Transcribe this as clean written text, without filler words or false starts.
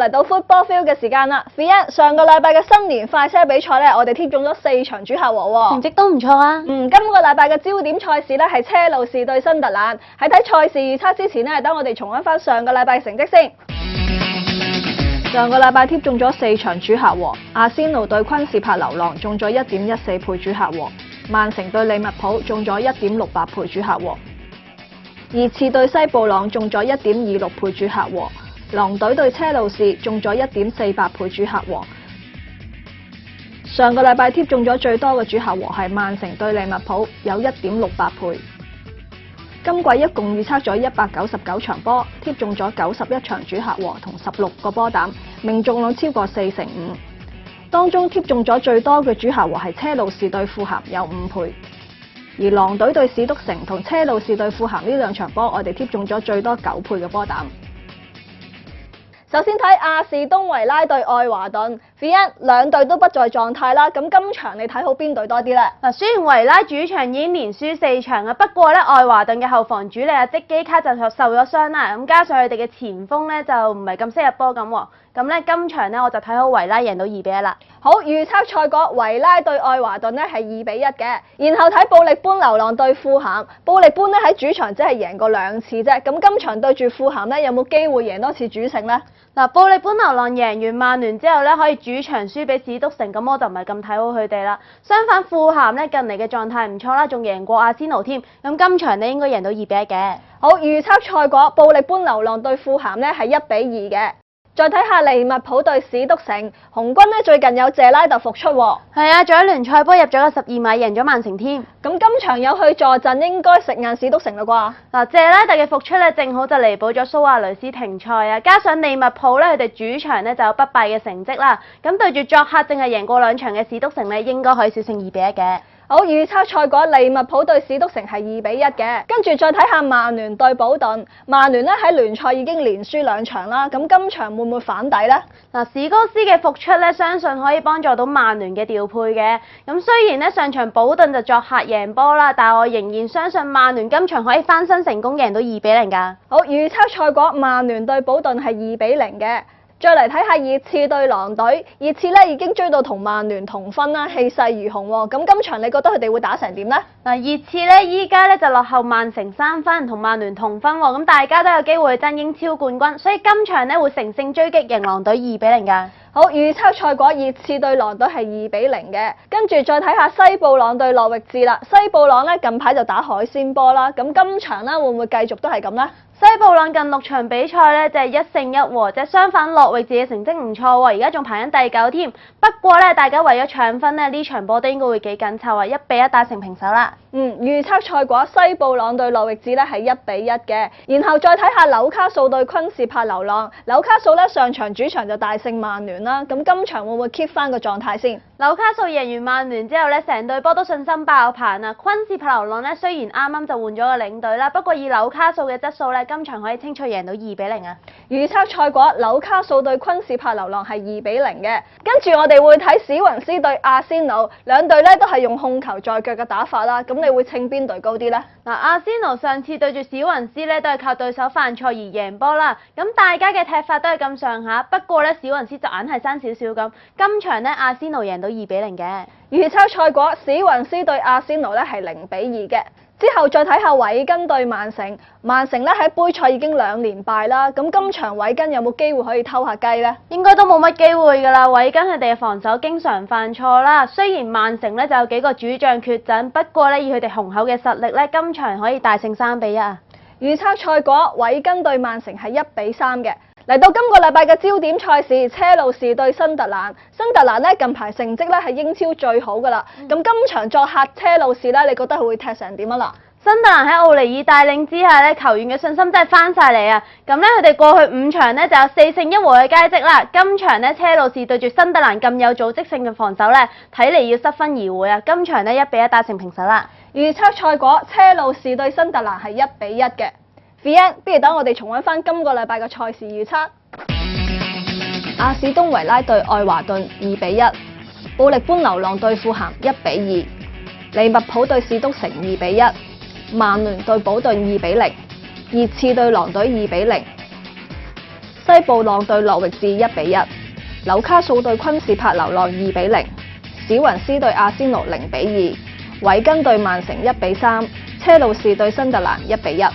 嚟到 Football Field 嘅時間啦 ，Fian 上個禮拜嘅新年快車比賽咧，我哋貼中咗4場主客和喎，成績都唔錯啊。今個禮拜嘅焦點賽事咧係車路士對新特蘭。喺睇賽事預測之前咧，等我哋重溫翻上個禮拜嘅成績先。上個禮拜貼中咗4場主客和，阿仙奴對昆士柏流浪中咗 1.14 倍主客和，曼城對利物浦中咗 1.68 倍主客和，熱刺對西布朗中咗 1.26 倍主客和，狼隊對車路士中咗 1.48 倍主客和。上個禮拜貼中咗最多嘅主客和係曼城對利物浦，有 1.68 倍。今季一共預測咗199場波，貼中咗91場主客和同16個波膽，命中率超過45%。當中貼中咗最多嘅主客和係車路士對富咸，有5倍。而狼隊對史篤城同車路士對富咸呢2場波，我哋貼中咗最多9倍嘅波膽。首先睇亞士東維拉對愛華頓 ，Fian 兩隊都不在狀態啦。咁今場你睇好邊隊多啲呢？嗱，雖然維拉主場已經連輸4場啊，不過咧愛華頓嘅後防主力阿積基卡就受咗傷啦，咁加上佢哋嘅前鋒咧就唔係咁識入波咁喎。咁咧今場咧我就睇好維拉贏到2-1啦。好，預測賽果維拉對愛華頓咧係2-1嘅，然後睇布力般流浪對富咸。布力般咧喺主場只係贏過2次啫，咁今場對住富咸咧有冇機會贏多次主勝呢？嗱，布力般流浪贏完曼聯之後咧，可以主場輸俾史篤城，咁我就唔係咁睇好佢哋啦。相反，富咸咧近嚟嘅狀態唔錯啦，仲贏過阿仙奴添。咁今場咧應該贏到2-1嘅。好，預測賽果布力般流浪對富咸咧係1-2嘅。再睇下利物浦對史篤城，紅軍咧最近有謝拉特復出喎。係啊，仲喺聯賽波入咗個12碼，贏咗曼城添。咁今場有去助陣，應該食硬史篤城啦啩？嗱，謝拉特嘅復出咧，正好就彌補咗蘇亞雷斯停賽啊，加上利物浦咧佢哋主場咧就有不敗嘅成績啦。咁對住作客淨係贏過2場嘅史篤城咧，應該可以小勝2-1嘅。好，預測賽果利物浦對史篤城係2-1嘅，跟住再睇下曼聯對保頓。曼聯咧喺聯賽已經連輸2場啦，咁今場會唔會反底呢？嗱，史哥斯嘅復出咧，相信可以幫助到曼聯嘅調配嘅。咁雖然咧上場保頓就作客贏波啦，但係我仍然相信曼聯今場可以翻身成功贏到2-0㗎。好，預測賽果曼聯對保頓係2-0嘅。再嚟睇下熱刺對狼隊，熱刺咧已經追到同曼聯同分啦，氣勢如虹喎。咁今場你覺得佢哋會打成點呢？嗱，熱刺咧依家咧就落後曼城3分，同曼聯同分喎。咁大家都有機會去爭英超冠軍，所以今場咧會乘勝追擊贏狼隊2-0㗎。好，預測賽果熱刺對狼隊係2-0嘅，跟住再睇下西布朗對諾域治啦。西布朗咧近排就打海鮮波啦，咁今場咧會唔會繼續都係咁呢？西布朗近6場比賽咧就係1勝1和，即係相反諾域治嘅成績唔錯喎，而家仲排緊第9添。不過咧，大家為咗搶分咧，呢場波都應該會幾緊湊啊，1-1打成平手啦。預測賽果西布朗對諾域治咧係1-1嘅，然後再睇下紐卡素對昆士柏流浪。紐卡素咧上場主場就大勝曼聯啦，咁今場會唔會 keep 翻個狀態先？紐卡素贏完曼聯之後咧，成隊波都信心爆棚啊！昆士柏流浪咧雖然啱啱就換咗個領隊啦，不過以紐卡素嘅質素咧，今場可以清脆贏到2-0啊！預測賽果紐卡素對昆士柏流浪係2-0嘅，跟住我哋會睇史雲斯對阿仙奴，兩隊咧都係用控球在腳嘅打法啦，咁你會稱邊隊高啲呢？嗱，阿仙奴上次對住史雲斯咧都係靠對手犯錯而贏波啦，咁大家嘅踢法都係咁上下，不過咧史雲斯就硬係爭少少咁，今場咧阿仙奴贏到2-0嘅。預測賽果史雲斯對阿仙奴咧係0-2嘅。之後再睇下韋根對曼城，曼城咧喺杯賽已經2連敗啦，咁今場韋根有冇機會可以偷下雞呢？應該都冇乜機會㗎啦，韋根佢哋嘅防守經常犯錯啦。雖然曼城咧就有幾個主將缺陣，不過咧以佢哋雄厚嘅實力咧，今場可以大勝3-1啊！預測賽果韋根對曼城係1-3嘅。嚟到今個禮拜嘅焦點賽事，車路士對新特蘭。新特蘭咧近排成績咧係英超最好噶啦，咁今場作客車路士咧，你覺得佢會踢成點啊嗱？新特蘭喺奧尼爾帶領之下咧，球員嘅信心真係翻晒嚟啊！咁咧佢哋過去5場咧就有4勝1和嘅佳績啦。今場咧車路士對住新特蘭咁有組織性嘅防守咧，睇嚟要失分而回啊！今場咧1-1打成平手啦。預測賽果車路士對新特蘭係1-1嘅。Fian， 不如等我哋重溫翻今個禮拜嘅賽事預測。阿士東維拉對愛華頓2-1，布力般流浪對富咸1-2，利物浦對史篤城2-1，曼聯對保頓2-0，熱刺對狼隊2-0，西布朗對諾域治1-1，紐卡素對昆士柏流浪2-0，史雲斯對阿仙奴0-2，韋根對曼城1-3，車路士對新特蘭1-1。